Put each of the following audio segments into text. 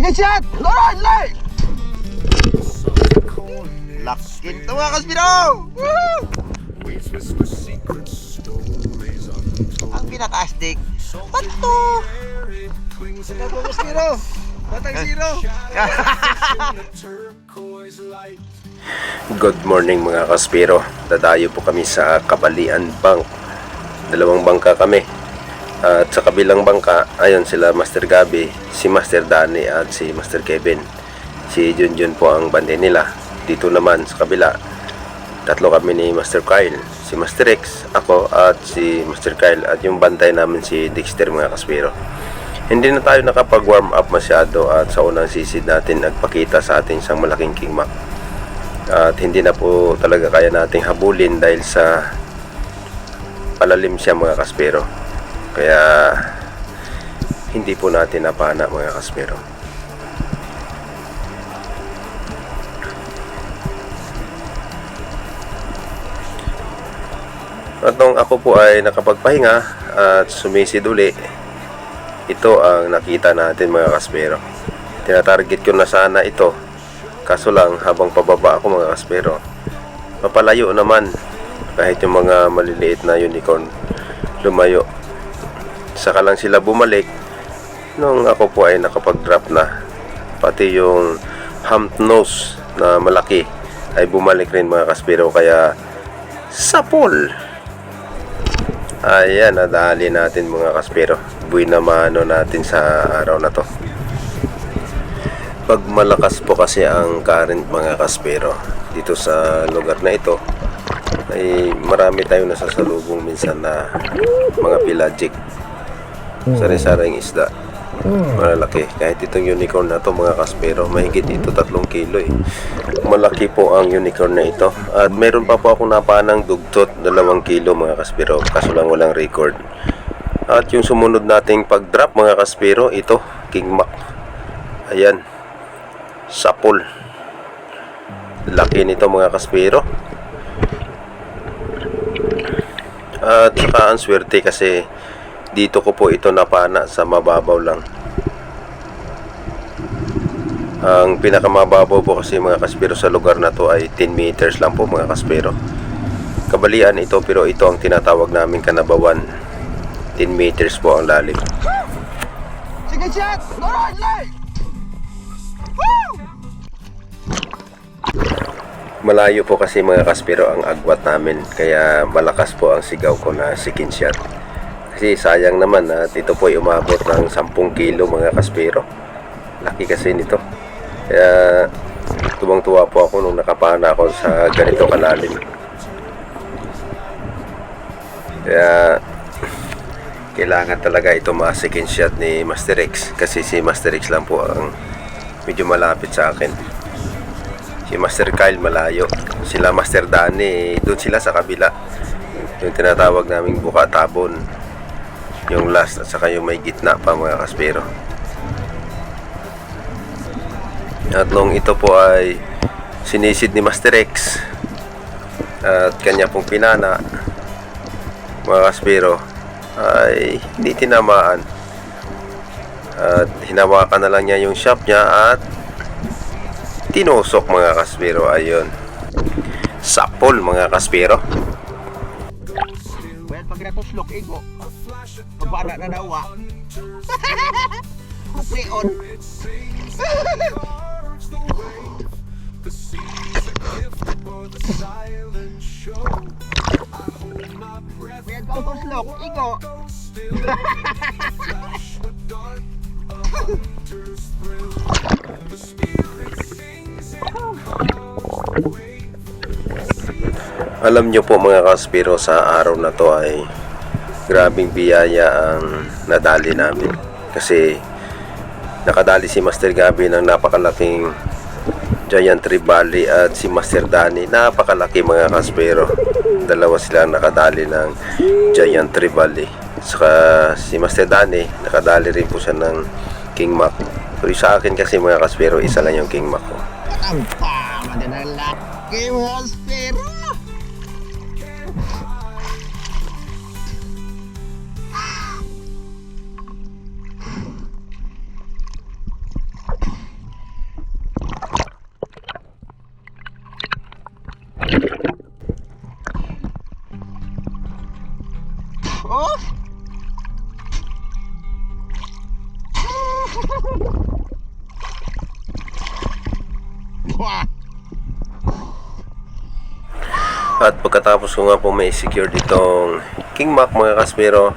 Sige, shot! Alright, light! Lakin to mga kaspiro! Ang pinaka-astig, pato! Ito po kaspiro! Batang zero! Good morning mga kaspiro. Dadayo po kami sa Kabalian Bank. Dalawang bangka kami. At sa kabilang bangka, ayun sila Master Gabi, si Master Danny at si Master Kevin. Si Junjun po ang bande nila. Dito naman sa kabila, tatlo kami ni Master Kyle, si Master X, ako at si Master Kyle. At yung bantay namin si Dexter mga kaspiro. Hindi na tayo nakapag-warm up masyado at sa unang sisid natin nagpakita sa ating isang malaking King Mac. At hindi na po talaga kaya nating habulin dahil sa palalim siya mga kaspiro. Kaya hindi po natin napana mga kaspiro. At nung ako po ay nakapagpahinga at sumisid uli, ito ang nakita natin mga kaspero. Tinatarget ko na sana ito, kaso lang habang pababa ako mga kaspero, mapalayo naman. Kahit yung mga maliliit na unicorn lumayo, saka lang sila bumalik nung ako po ay nakapag-drop na. Pati yung hump nose na malaki ay bumalik rin mga kaspero. Kaya sapol, ayan, nadali natin mga kaspero. Buwi na mano natin sa araw na to. Pag malakas po kasi ang current mga kaspero dito sa lugar na ito, ay marami tayong nasasalubong minsan na mga pelagic, sari-saring isda, malalaki. Kahit itong unicorn na to mga kaspero, mahigit ito 3 kilo eh. Malaki po ang unicorn na ito. At meron pa po akong napanang dugtot 2 kilo mga kaspero, kaso lang walang record. At yung sumunod nating pag-drop mga kaspero, ito King Mac. Ayan, sapol, laki nito mga kaspero. At saka ang swerte kasi dito ko po ito napana sa mababaw lang. Ang pinakamababaw po kasi mga kaspero sa lugar na to ay 10 meters lang po mga kaspero. Kabalian ito, pero ito ang tinatawag namin Kanabawan. 10 meters po ang lalim. Sige, shot! Alright, light! Woo! Malayo po kasi mga kaspero ang agwat namin, kaya malakas po ang sigaw ko na second shot. Kasi sayang naman at ito po ay umabot ng 10 kilo mga kaspero. Laki kasi nito. Kaya tuwang-tuwa po ako nung nakapana ako sa ganito kalalim. Kaya kailangan talaga ito ma-second shot ni Master X, kasi si Master X lang po ang medyo malapit sa akin. Si Master Kyle malayo, sila Master Danny doon sila sa kabila, yung tinatawag naming buka tabon, yung last at saka yung may gitna pa mga kaspero. At nung ito po ay sinisid ni Master X at kanya pong pinana mga kaspero, ay hindi tinamaan at hinawakan na lang niya yung shop niya at tinusok mga kaspero. Ayun, sapol mga kaspero. Well, pag natuslok, igo. Pagbara na nawa. Kuplion. Well, pag natuslok, igo. Alam nyo po mga kaspero, sa araw na to ay grabing biyaya ang nadali namin. Kasi nakadali si Master Gabi ng napakalaking giant trevally at si Master Danny napakalaki mga kaspero. Dalawa sila nakadali ng giant trevally. Saka si Master Danny nakadali rin po siya ng King Mac. Pero sa akin kasi mga kaspero, isa lang yung King Mac ko. Ang tama din ang laki mga kaspero. Wah! At pagkatapos ko nga po may secure ditong King Mac mga kaspero,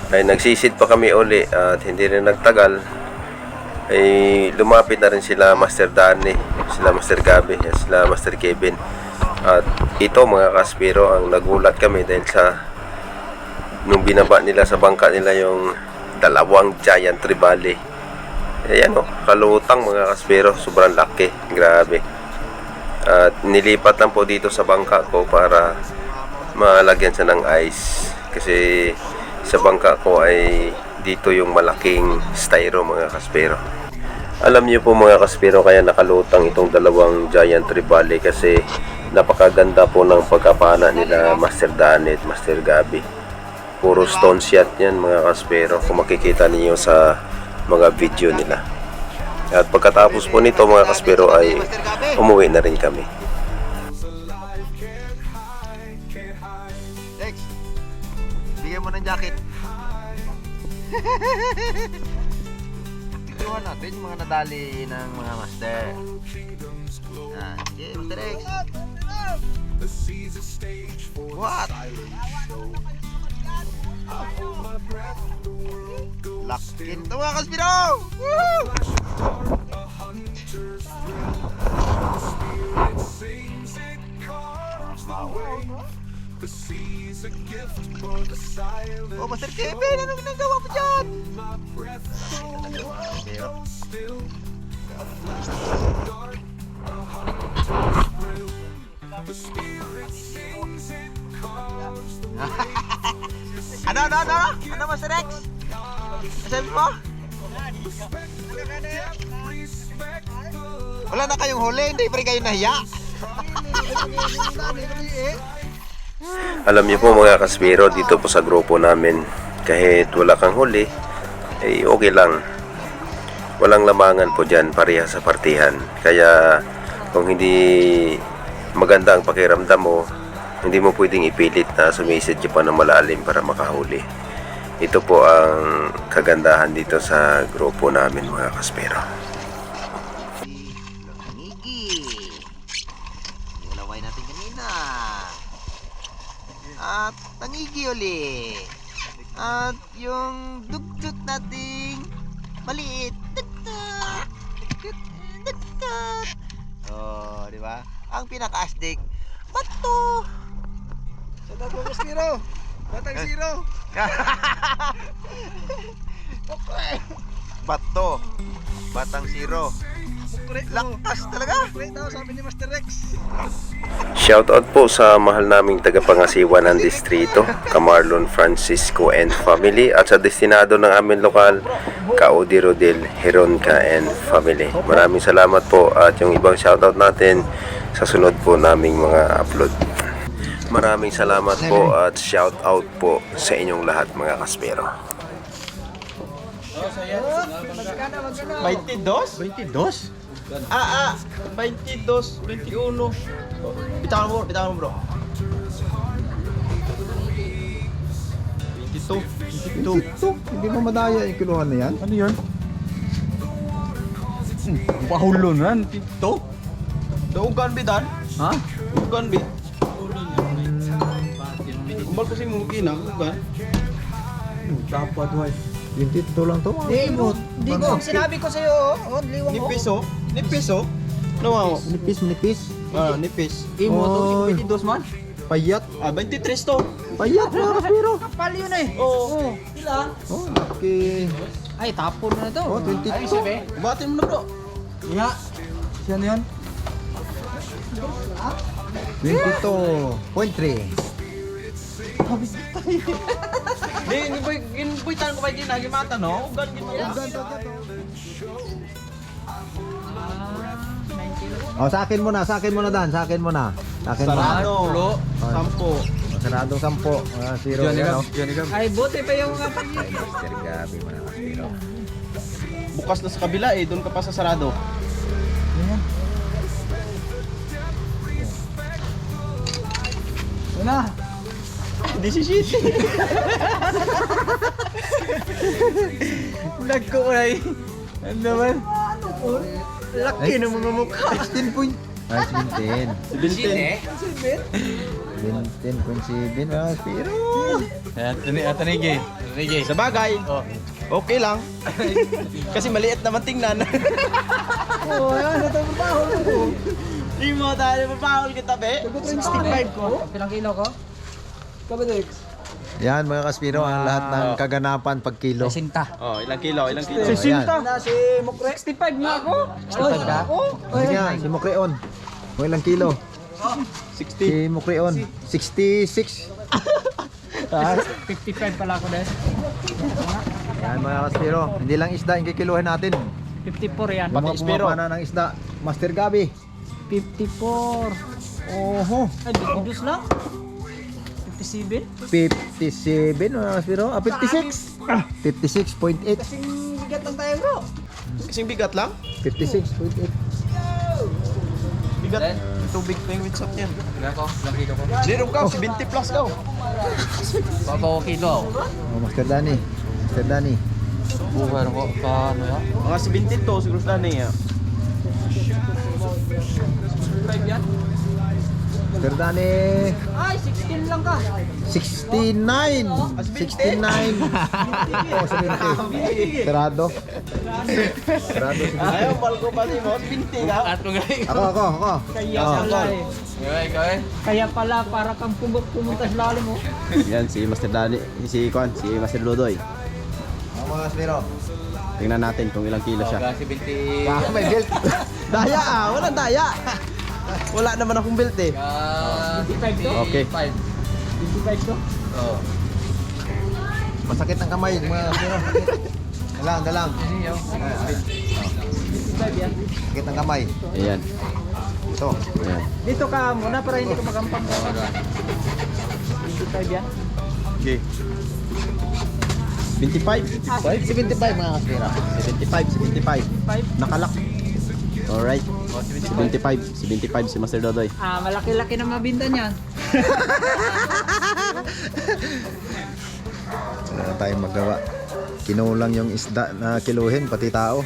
ay nagsisid pa kami uli at hindi rin nagtagal ay lumapit na rin sila Master Danny, sila Master Gabi, sila Master Kevin. At ito mga kaspero, ang nagulat kami dahil sa nung binaba nila sa bangka nila yung dalawang giant trevally. Ayan o, kalutang mga kaspero, sobrang laki, grabe. At nilipat lang po dito sa bangka ko para malagyan siya ng ice, kasi sa bangka ko ay dito yung malaking styro mga kaspero. Alam niyo po mga kaspero, kaya nakalutang itong dalawang giant trevally kasi napakaganda po ng pagkapana nila Master Danny at Master Gabi. Puro stone shot yan mga kaspero, kung makikita niyo sa mga video nila. At pagkatapos po nito mga kaspero ay umuwi na rin kami. Dex, bigyan mo ng jacket. Tignan natin yung mga nadali ng mga master. Okay, Master X. What? Lakin to mga kaspiro! Woo! Oh, Master Kevin, ano ginagawa mo dyan? Ano, Master X? Sabi mo? Wala na kayong huli, hindi pa rin kayo nahiya. Alam niyo po mga kaspero, dito po sa grupo namin, kahit wala kang huli, ay okay lang. Walang lamangan po dyan, pareha sa partihan. Kaya kung hindi maganda ang pakiramdam mo, hindi mo pwedeng ipilit na sumisid ka pa ng malalim para makahuli. Ito po ang kagandahan dito sa grupo namin mga kaspero. Tangigi. Yung laway natin kanina. At tangigi uli. At yung dugtut nating maliit. Dugtut. Dugtut. Oh, di ba? Ang pinaka-astig, bato. Sa Dago Maspiro, Batang Zero. Bato. Batang Zero. Correct mo. Lakas talaga. Correct daw, sabi ni Master Rex. Shoutout po sa mahal naming tagapangasiwa ng distrito, Camarlon Francisco and family, at sa destinado ng aming lokal, Kaudi Rodel Heronca and family. Maraming salamat po, at yung ibang shoutout natin sa sunod po naming mga upload. Maraming salamat po at shoutout po sa inyong lahat mga kaspero. 22? 22? 22, 21. Bitawan mo bro. 22. Hindi mo madaya yung kiluhan na yan. Ano yun? Pahulonan, tito. Daugan bidan? Ha? Ugan bi. Kumbal kasi mo kina, ugan. Dapat hoy. 22 lang to. Di ko, sinabi ko sa'yo, liwang ko. Nipis oh. Nawaw. Nipis. Ah, nipis. Imo to, Oy. 22 man. Payat. 23 to. Payat mga kaspiro. Kapal yun eh. Oo. Ilan? Oh, okay. Ay, tapon na to. Oh, 22. Batin mo na bro. Nga. Siya na yun. 22.3. Ginbuitan ko ba ginagimata no? Ugan Oh, sa akin muna Dan. Sa akin muna. Sarado. Oh, 10. Saradong 10. Zero yan, oh. Ay, buti pa yung kapal yun. Master Gabi mga kaspiro. Bukas na sa kabila eh, doon ka pa sa sarado. Una. 17. Nagkukulay. Ano naman? Laki ng mga mukha. 16 point. Ay, 17. 17.7 mga Spiro. Atanigi. Sa bagay, okay lang. Kasi maliit naman tingnan. Oo, yan. Ito ang bahol ko. Hindi mo tayo mapahol kita, be. 65 ko. Pilang kilo ko? Kabadex. Yan mga Kaspiro, ang lahat ng kaganapan pag kilo. Sinta. Oh, ilang kilo? Ayan. Na si Mokre. 65 na ako. 65 ka? Sige nga, si Mukreon. Kung ilang kilo? 60. Si Mukreon. 66. 55 pala ako dahil. Yan mga Kaspiro, hindi lang isda yung kikiluhin natin. 54 yan. Yung mga Spiro. pumapana ng isda. Master Gabi. 54. Oho. Ay, bigos lang. 57. 57 mga Kaspiro. 56. 56.8. Kasing bigat lang tayo bro. Kasing bigat lang. 56.8. Bigat. Tubig pa yung witsap niyan. Ako, ilang kilo ko? Zero ka, 70 plus ka. Babaw kilo. Oh, Master Danny. Master Danny. Buhay ko pa ano yan? Mga 70 to, siguro sila na yan. 5 yan? Master Danny. Ay, 16 lang ka. 69. 69. Oh, 70. Sarado. Sarado. Ayaw, palko pa si mo, 20 ka. At mga Ako. Kaya Oh. pala eh. Kaya pala para kang pumunta sa lalim mo. Yan, si Master Dani, si Master Ludoy. Ako mga Kaspiro. Tingnan natin kung ilang kilo siya. Kasi 20. Ah, may belt. Daya walang daya. Wala naman akong belt eh. 25 to? Okay. 25 to? Oo. Masakit ang kamay mga Kaspiro. Dalang. 25 yan. Sakit ang kamay. Ayan. Ito. Ayan. Dito ka muna para hindi ka magampang. 25 yan. Okay. 25. 75 mga Kaspiro. 75. 5. Nakalak. Alright. 75 si Master Dodoy. Ah, malaki-laki na mabinta niyan. Wala na tayong magawa. Kinulang yung isda na kiluhin, pati tao.